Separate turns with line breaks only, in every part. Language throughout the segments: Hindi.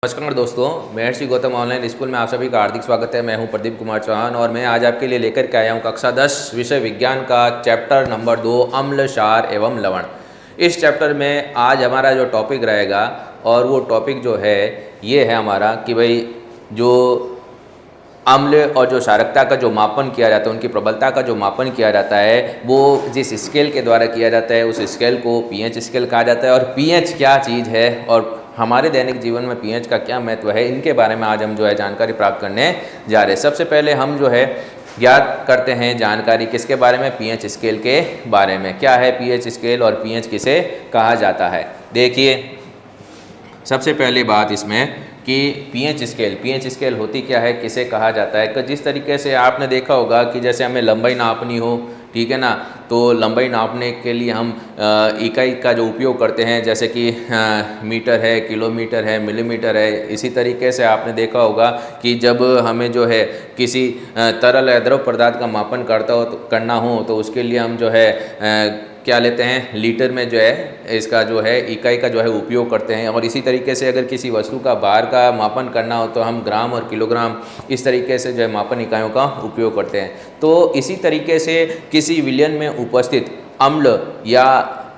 नमस्कार दोस्तों, महर्षि गौतम ऑनलाइन स्कूल में आप सभी का हार्दिक स्वागत है। मैं हूं प्रदीप कुमार चौहान और मैं आज आपके लिए लेकर के आया हूं कक्षा 10 विषय विज्ञान का चैप्टर नंबर 2 अम्ल, क्षार एवं लवण। इस चैप्टर में आज हमारा जो टॉपिक रहेगा और वो टॉपिक जो है ये है हमारा कि भाई जो अम्ल और जो क्षारकता का जो मापन किया जाता है, उनकी प्रबलता का जो मापन किया जाता है वो जिस स्केल के द्वारा किया जाता है उस स्केल को पीएच स्केल कहा जाता है। और पीएच क्या चीज़ है और हमारे दैनिक जीवन में पीएच का क्या महत्व है, इनके बारे में आज हम जो है जानकारी प्राप्त करने जा रहे हैं। सबसे पहले हम जो है ज्ञात करते हैं जानकारी किसके बारे में, पीएच स्केल के बारे में। क्या है पीएच स्केल और पीएच किसे कहा जाता है। देखिए, सबसे पहली बात इसमें कि पीएच स्केल होती क्या है, किसे कहा जाता है। कि जिस तरीके से आपने देखा होगा कि जैसे हमें लंबाई नापनी हो, ठीक है ना, तो लंबाई नापने के लिए हम इकाई का जो उपयोग करते हैं, जैसे कि मीटर है, किलोमीटर है, मिलीमीटर है। इसी तरीके से आपने देखा होगा कि जब हमें जो है किसी तरल या द्रव पदार्थ का मापन करना हो तो उसके लिए हम जो है क्या लेते हैं, लीटर में जो है इसका जो है इकाई का जो है उपयोग करते हैं। और इसी तरीके से अगर किसी वस्तु का भार का मापन करना हो तो हम ग्राम और किलोग्राम इस तरीके से जो है मापन इकाइयों का उपयोग करते हैं। तो इसी तरीके से किसी विलयन में उपस्थित अम्ल या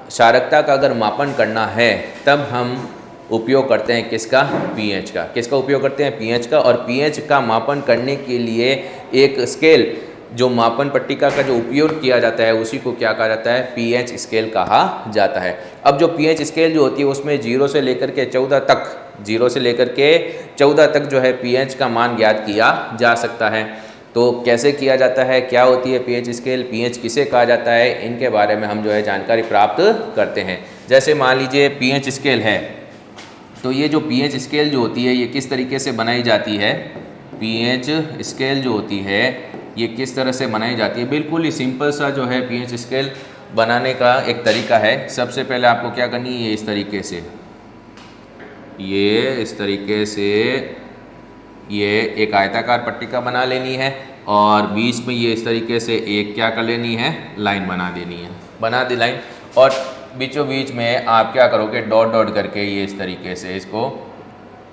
क्षारकता का अगर मापन करना है तब हम उपयोग करते हैं किसका, पीएच का। किसका उपयोग करते हैं, पीएच का। और पीएच का मापन करने के लिए एक स्केल जो मापन पट्टिका का जो उपयोग किया जाता है उसी को क्या कहा जाता है, पीएच स्केल कहा जाता है। अब जो पीएच स्केल जो होती है उसमें 0 से लेकर के 14 तक जो है पीएच का मान ज्ञात किया जा सकता है। तो कैसे किया जाता है, क्या होती है पीएच स्केल, पीएच किसे कहा जाता है, इनके बारे में हम जो है जानकारी प्राप्त करते हैं। जैसे मान लीजिए पीएच स्केल है, तो ये जो पीएच स्केल जो होती है ये किस तरीके से बनाई जाती है। पीएच स्केल जो होती है ये किस तरह से बनाई जाती है, बिल्कुल ही सिंपल सा जो है पीएच स्केल बनाने का एक तरीका है। सबसे पहले आपको क्या करनी है, इस तरीके से ये एक आयताकार पट्टिका बना लेनी है और बीच में ये इस तरीके से एक क्या कर लेनी है, लाइन बना देनी है। बना दी लाइन और बीचों बीच में आप क्या करोगे, डॉट डॉट करके ये इस तरीके से इसको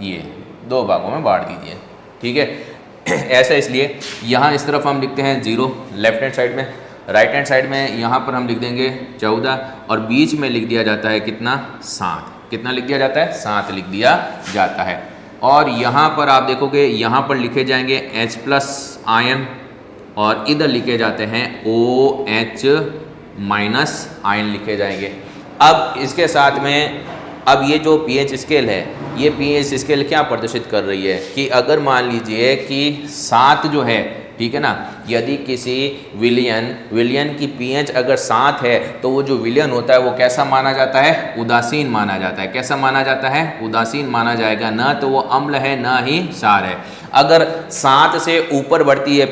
ये 2 भागों में बांट दीजिए, ठीक है। ऐसा इसलिए यहाँ इस तरफ हम लिखते हैं 0 लेफ्ट हैंड साइड में, राइट हैंड साइड में यहाँ पर हम लिख देंगे 14 और बीच में लिख दिया जाता है कितना, 7। कितना लिख दिया जाता है, 7 लिख दिया जाता है। और यहाँ पर आप देखोगे यहाँ पर लिखे जाएंगे H+ आयन और इधर लिखे जाते हैं OH- आयन लिखे जाएंगे। अब इसके साथ में अब ये जो पीएच स्केल है, ये पीएच स्केल क्या प्रदर्शित कर रही है कि अगर मान लीजिए कि 7 जो है, ठीक है ना, यदि किसी विलयन की पीएच अगर 7 है तो वो जो विलयन होता है वो कैसा माना जाता है, उदासीन माना जाता है। कैसा माना जाता है, उदासीन माना जाएगा। ना तो वो अम्ल है ना ही क्षार है। अगर 7 से ऊपर बढ़ती है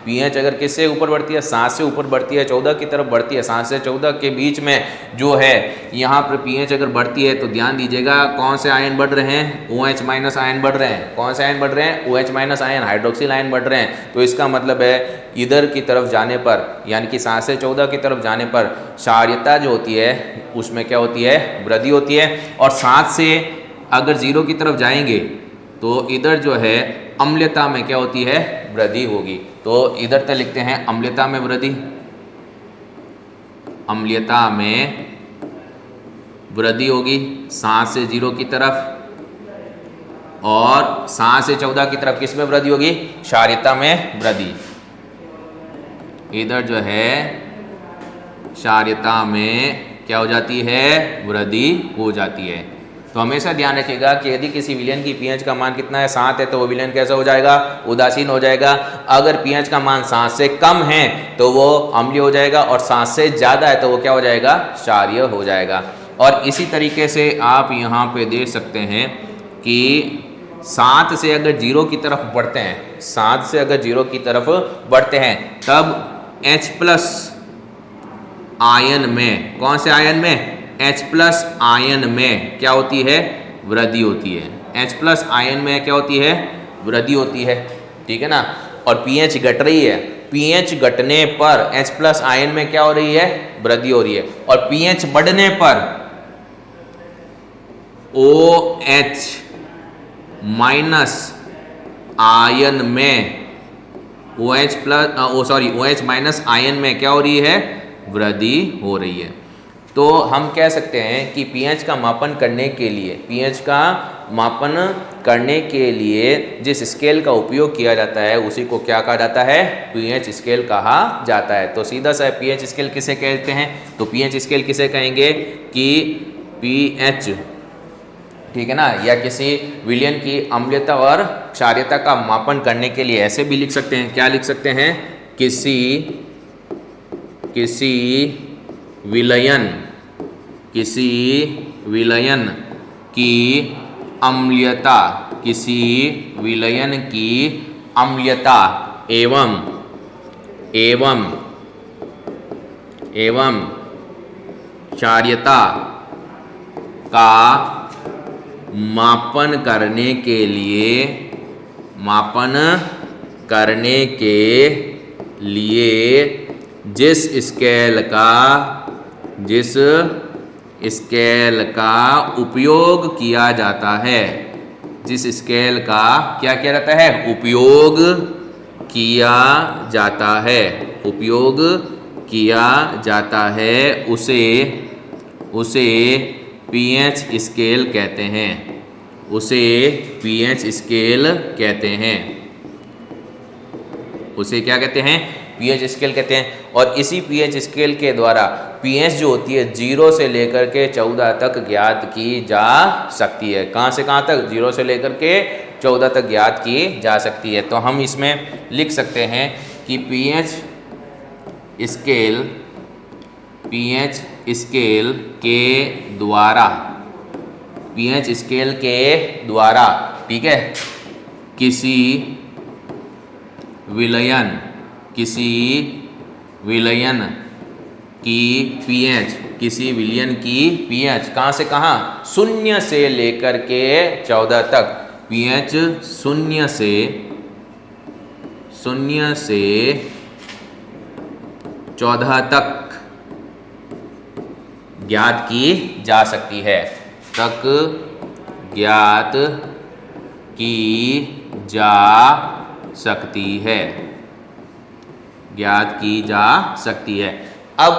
पीएच अगर किससे ऊपर बढ़ती है, 7 से ऊपर बढ़ती है, 14 की तरफ बढ़ती है, 7 से 14 के बीच में जो है यहाँ पर पीएच अगर बढ़ती है तो ध्यान दीजिएगा कौन से आयन बढ़ रहे हैं, OH- आयन बढ़ रहे हैं। कौन से आयन बढ़ रहे हैं, OH- आयन, हाइड्रोक्सिल आयन बढ़ रहे हैं। तो इसका मतलब है इधर की तरफ जाने पर, यानी कि 7 से 14 की तरफ जाने पर क्षारीयता जो होती है उसमें क्या होती है, वृद्धि होती है। और 7 से अगर 0 की तरफ जाएंगे तो इधर जो है अम्लता में क्या होती है, वृद्धि होगी। तो इधर तक लिखते हैं अम्लता में वृद्धि, अम्लता में वृद्धि होगी 7 से 0 की तरफ, और 7 से 14 की तरफ किस में वृद्धि होगी, क्षारीयता में वृद्धि। इधर जो है क्षारीयता में क्या हो जाती है, वृद्धि हो जाती है। तो हमेशा ध्यान रखिएगा कि यदि किसी विलयन की पीएच का मान कितना है, 7 है, तो वो विलयन कैसा हो जाएगा, उदासीन हो जाएगा। अगर पीएच का मान 7 से कम है तो वो अम्लीय हो जाएगा और 7 से ज़्यादा है तो वो क्या हो जाएगा, क्षारीय हो जाएगा। और इसी तरीके से आप यहाँ पे देख सकते हैं कि 7 से अगर 0 की तरफ बढ़ते हैं, 7 से अगर 0 की तरफ बढ़ते हैं तब H+ आयन में, कौन से आयन में, H+ आयन में क्या होती है, वृद्धि होती है। H+ आयन में क्या होती है, वृद्धि होती है, ठीक है ना। और पीएच घट रही है, पीएच घटने पर H+ आयन में क्या हो रही है, वृद्धि हो रही है। और पीएच बढ़ने पर OH माइनस आयन में OH plus OH minus ion में क्या हो रही है, वृद्धि हो रही है। तो हम कह सकते हैं कि pH का मापन करने के लिए, pH का मापन करने के लिए जिस स्केल का उपयोग किया जाता है उसी को क्या कहा जाता है, pH स्केल कहा जाता है। तो सीधा सा pH स्केल किसे कहते हैं, तो pH स्केल किसे कहेंगे कि pH, ठीक है ना, या किसी विलयन की अम्लता और क्षारीयता का मापन करने के लिए ऐसे भी लिख सकते हैं, क्या लिख सकते हैं, किसी विलयन की अम्लता, किसी विलयन की अम्लता एवं क्षारीयता का मापन करने के लिए जिस स्केल का उपयोग किया जाता है, जिस स्केल का क्या किया जाता है, उपयोग किया जाता है उसे pH स्केल कहते हैं, उसे क्या कहते हैं, pH स्केल कहते हैं। और इसी pH स्केल के द्वारा pH जो होती है 0 से लेकर के 14 तक ज्ञात की जा सकती है। कहाँ से कहाँ तक, 0 से लेकर के 14 तक ज्ञात की जा सकती है। तो हम इसमें लिख सकते हैं कि pH स्केल के द्वारा, ठीक है, किसी विलयन की pH कहाँ से कहाँ, 0 से लेकर के 14 तक, pH 0 से 14 तक ज्ञात की जा सकती है, अब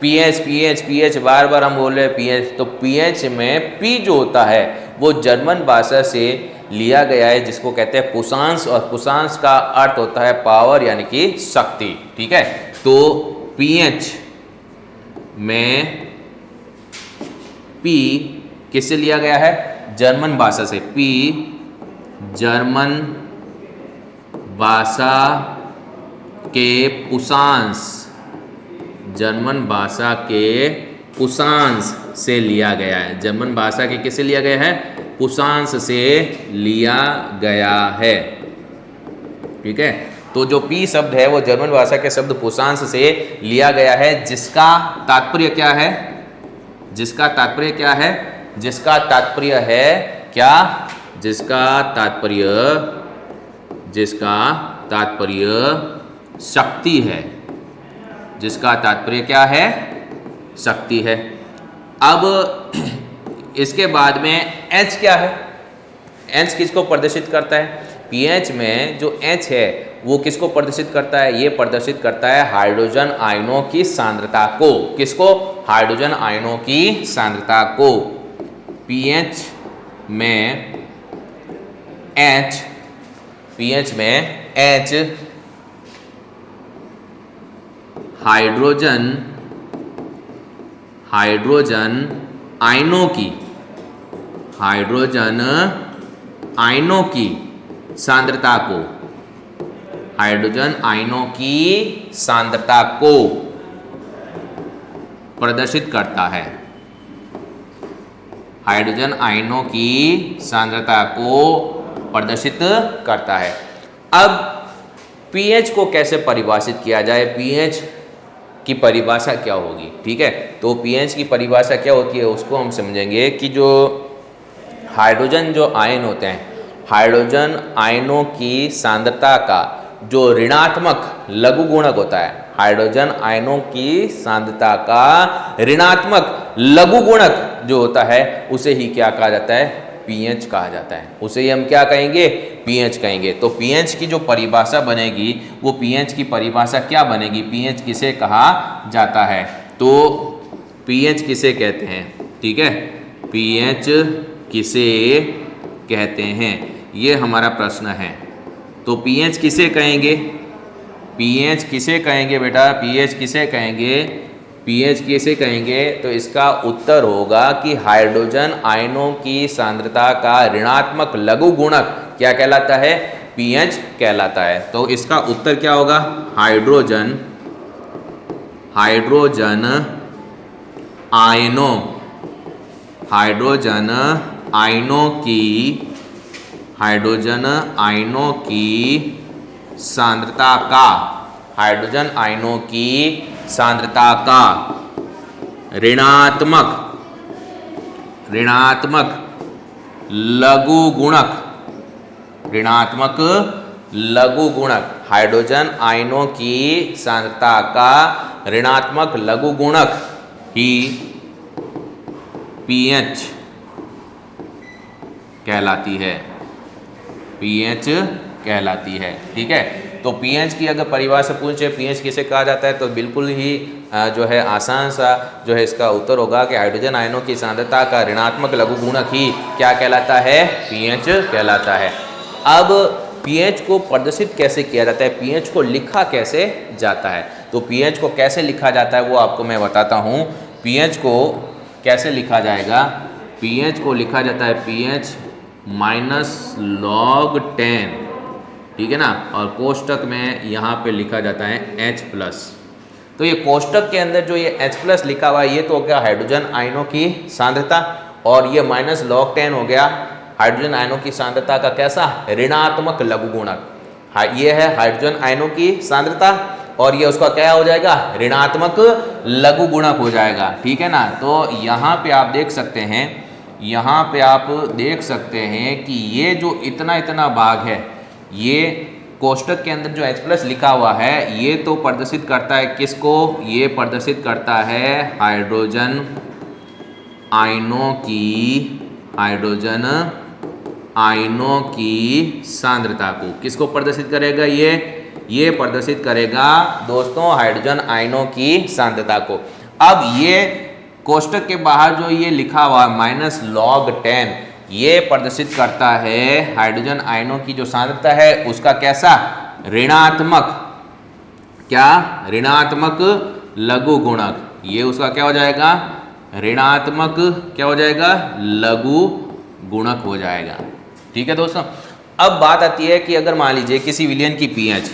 pH बार बार हम बोल रहे हैं pH, तो pH में P जो होता है वो जर्मन भाषा से लिया गया है जिसको कहते हैं पुशांश, और पुशांश का अर्थ होता है पावर यानी कि शक्ति, ठीक है। तो pH में P किससे लिया गया है, जर्मन भाषा से, P जर्मन भाषा के पुशांश से लिया गया है, जर्मन भाषा के किससे लिया गया है, पुशांश से लिया गया है, ठीक है। तो जो P शब्द है वो जर्मन भाषा के शब्द पुशांश से लिया गया है, जिसका तात्पर्य क्या है, जिसका तात्पर्य शक्ति है, शक्ति है। अब इसके बाद में H क्या है, H किसको प्रदर्शित करता है, pH में जो H है वो किसको प्रदर्शित करता है, ये प्रदर्शित करता है हाइड्रोजन आयनों की सांद्रता को, किसको, हाइड्रोजन आयनों की सांद्रता को। pH में H हाइड्रोजन आयनों की सांद्रता को, हाइड्रोजन आयनों की सांद्रता को प्रदर्शित करता है, हाइड्रोजन आयनों की सांद्रता को प्रदर्शित करता है। अब pH को कैसे परिभाषित किया जाए, pH की परिभाषा क्या होगी, ठीक है। तो pH की परिभाषा क्या होती है उसको हम समझेंगे कि जो हाइड्रोजन जो आयन होते हैं, हाइड्रोजन आयनों की सांद्रता का जो ऋणात्मक लघु गुणक होता है, हाइड्रोजन आयनों की सांद्रता का ऋणात्मक लघु गुणक जो होता है उसे ही क्या कहा जाता है, पीएच कहा जाता है, उसे ही हम क्या कहेंगे, पीएच कहेंगे। तो पीएच की जो परिभाषा बनेगी वो पीएच की परिभाषा क्या बनेगी, पीएच किसे कहा जाता है, तो पीएच किसे कहते हैं, ठीक है, पीएच किसे कहते हैं, ये हमारा प्रश्न है। तो पीएच किसे कहेंगे, पीएच किसे कहेंगे बेटा, पीएच किसे कहेंगे, पीएच किसे कहेंगे, तो इसका उत्तर होगा कि हाइड्रोजन आयनों की सांद्रता का ऋणात्मक लघु गुणक क्या कहलाता है, पीएच कहलाता है। तो इसका उत्तर क्या होगा, हाइड्रोजन आयनों, हाइड्रोजन आयनों की सांद्रता का, हाइड्रोजन आयनों की सांद्रता का ऋणात्मक लघु गुणक, हाइड्रोजन आयनों की सांद्रता का ऋणात्मक लघु गुणक ही पीएच कहलाती है, पीएच कहलाती है, ठीक है। तो पीएच की अगर परिभाषा पूछे पीएच किसे कहा जाता है, तो बिल्कुल ही जो है आसान सा जो है इसका उत्तर होगा कि हाइड्रोजन आयनों की सांद्रता का ऋणात्मक लघु गुणक ही क्या कहलाता है, पीएच कहलाता है। अब पीएच को प्रदर्शित कैसे किया जाता है, पीएच को लिखा कैसे जाता है, तो पीएच को कैसे लिखा जाता है वो आपको मैं बताता हूँ। पीएच को कैसे लिखा जाएगा, पीएच को लिखा जाता है पीएच -log 10, ठीक है ना, और कोष्टक में यहाँ पे लिखा जाता है H+। तो ये कोष्टक के अंदर जो ये H+ लिखा हुआ है ये तो हो गया हाइड्रोजन आयनों की सांद्रता, और ये -log 10 हो गया हाइड्रोजन आयनों की सांद्रता का कैसा, ऋणात्मक लघु गुणक। ये है हाइड्रोजन आयनों की सांद्रता और ये उसका क्या हो जाएगा, ऋणात्मक लघु गुणक हो जाएगा, ठीक है ना। तो यहाँ पे आप देख सकते हैं, यहाँ पे आप देख सकते हैं कि ये जो इतना भाग है, ये कोष्टक के अंदर जो H+ लिखा हुआ है ये तो प्रदर्शित करता है किसको, ये प्रदर्शित करता है हाइड्रोजन आयनों की सांद्रता को। किसको प्रदर्शित करेगा, ये प्रदर्शित करेगा दोस्तों हाइड्रोजन आयनों की सांद्रता को। अब ये कोष्टक के बाहर जो ये लिखा हुआ -log 10 ये प्रदर्शित करता है हाइड्रोजन आयनों की जो सांद्रता है उसका कैसा, ऋणात्मक, क्या, ऋणात्मक लघु गुणक। ये उसका क्या हो जाएगा, ऋणात्मक क्या हो जाएगा, लघु गुणक हो जाएगा, ठीक है दोस्तों। अब बात आती है कि अगर मान लीजिए किसी विलयन की पीएच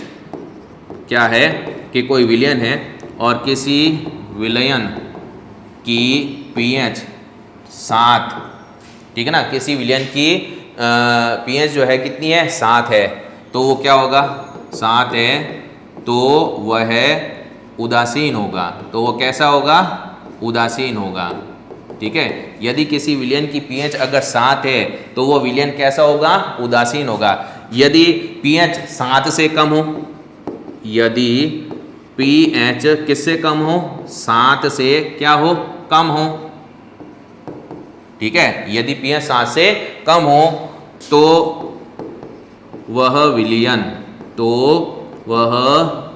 क्या है, कि कोई विलयन है और किसी विलयन की पीएच 7, ठीक है ना, किसी विलयन की पीएच जो है कितनी है, 7 है, तो वो क्या होगा, 7 है तो वह उदासीन होगा, तो वो कैसा होगा, उदासीन होगा, ठीक है। यदि किसी विलयन की पीएच अगर 7 है तो वो विलयन कैसा होगा, उदासीन होगा। यदि पीएच 7 से कम हो, यदि पीएच किससे कम हो, 7 से क्या हो, कम हो, ठीक है। यदि पीएच 7 से कम हो तो वह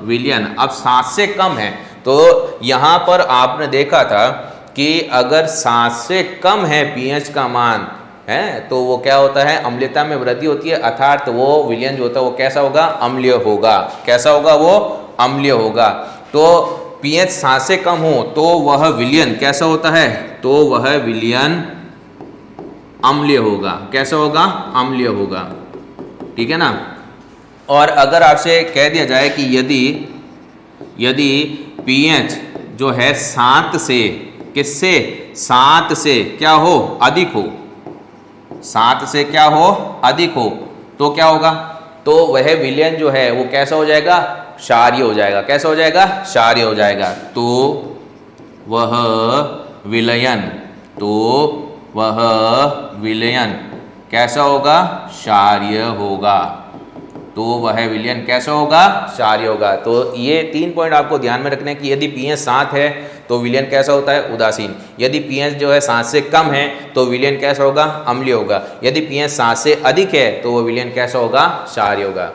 विलयन, अब 7 से कम है तो यहाँ पर आपने देखा था कि अगर 7 से कम है पीएच का मान है तो वो क्या होता है, अम्लीयता में वृद्धि होती है, अर्थात वो विलयन जो होता है वो कैसा होगा, अम्लीय होगा। कैसा होगा, वो अम्लीय होगा। तो पीएच 7 से कम हो तो वह विलयन कैसा होता है, तो वह विलयन अम्लीय होगा। कैसा होगा, अम्लीय होगा, ठीक है ना। और अगर आपसे कह दिया जाए कि यदि पीएच जो है 7 से, किससे, 7 से क्या हो, अधिक हो, 7 से क्या हो, अधिक हो, तो क्या होगा, तो वह विलयन जो है वो कैसा हो जाएगा, क्षारीय हो जाएगा। कैसा हो जाएगा, क्षारीय हो जाएगा। तो वह विलयन कैसा होगा, क्षारीय होगा, तो वह विलयन कैसा होगा? क्षारीय होगा। तो ये 3 पॉइंट आपको ध्यान में रखने कि यदि pH 7 है तो विलयन कैसा होता है? उदासीन। यदि pH जो है 7 से कम है तो विलयन कैसा होगा? अम्लीय होगा। यदि pH 7 से अधिक है तो वो विलयन कैसा होगा? क्षारीय होगा।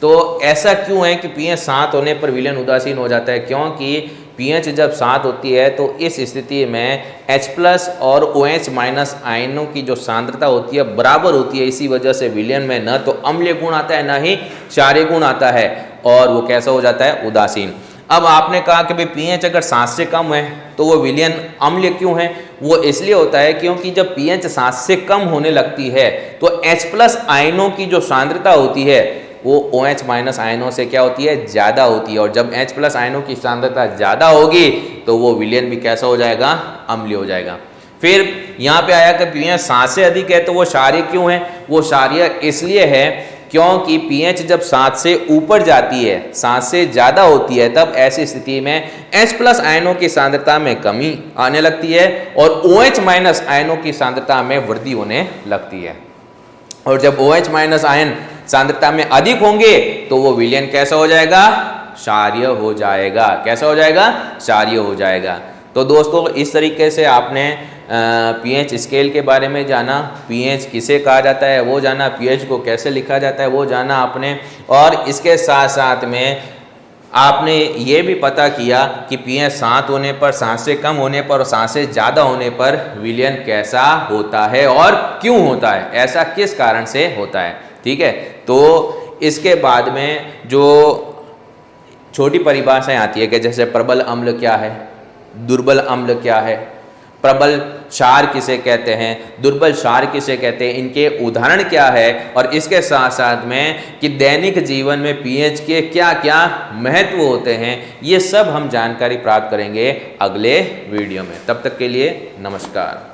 तो ऐसा क्यों है कि pH 7 होने पर विलयन उदासीन हो जाता है? क्योंकि pH जब 7 होती है तो इस स्थिति में H+ और OH- आयनों की जो सांद्रता होती है बराबर होती है। इसी वजह से विलयन में न तो अम्लीय गुण आता है न ही क्षारीय गुण आता है और वो कैसा हो जाता है? उदासीन। अब आपने कहा कि भाई pH अगर 7 से कम है तो वो विलयन अम्लीय क्यों है? वो इसलिए होता है क्योंकि जब pH 7 से कम होने लगती है तो H+ आयनों की जो सांद्रता होती है वो OH- आयनों से क्या होती है? ज़्यादा होती है। और जब H+ आयनों की सांद्रता ज़्यादा होगी तो वो विलयन भी कैसा हो जाएगा? अम्लीय हो जाएगा। फिर यहाँ पे आया कि pH 7 से अधिक है तो वो क्षारीय क्यों है? वो क्षारीय इसलिए है क्योंकि pH जब 7 से ऊपर जाती है, 7 से ज़्यादा होती है, तब ऐसी स्थिति में H+ आयनों की सांद्रता में कमी आने लगती है और OH- आयनों की सांद्रता में वृद्धि होने लगती है। और जब OH- आयन सांद्रता में अधिक होंगे तो वो विलयन कैसा हो जाएगा? क्षारीय हो जाएगा। कैसा हो जाएगा? क्षारीय हो जाएगा। तो दोस्तों इस तरीके से आपने pH स्केल के बारे में जाना, pH किसे कहा जाता है वो जाना, pH को कैसे लिखा जाता है वो जाना आपने, और इसके साथ साथ में आपने ये भी पता किया कि pH 7 होने पर, 7 से कम होने पर और 7 से ज़्यादा होने पर विलयन कैसा होता है और क्यों होता है, ऐसा किस कारण से होता है। ठीक है, तो इसके बाद में जो छोटी परिभाषाएं आती है कि जैसे प्रबल अम्ल क्या है, दुर्बल अम्ल क्या है, प्रबल क्षार किसे कहते हैं, दुर्बल क्षार किसे कहते हैं, इनके उदाहरण क्या है, और इसके साथ साथ में कि दैनिक जीवन में pH के क्या क्या महत्व होते हैं, ये सब हम जानकारी प्राप्त करेंगे अगले वीडियो में। तब तक के लिए नमस्कार।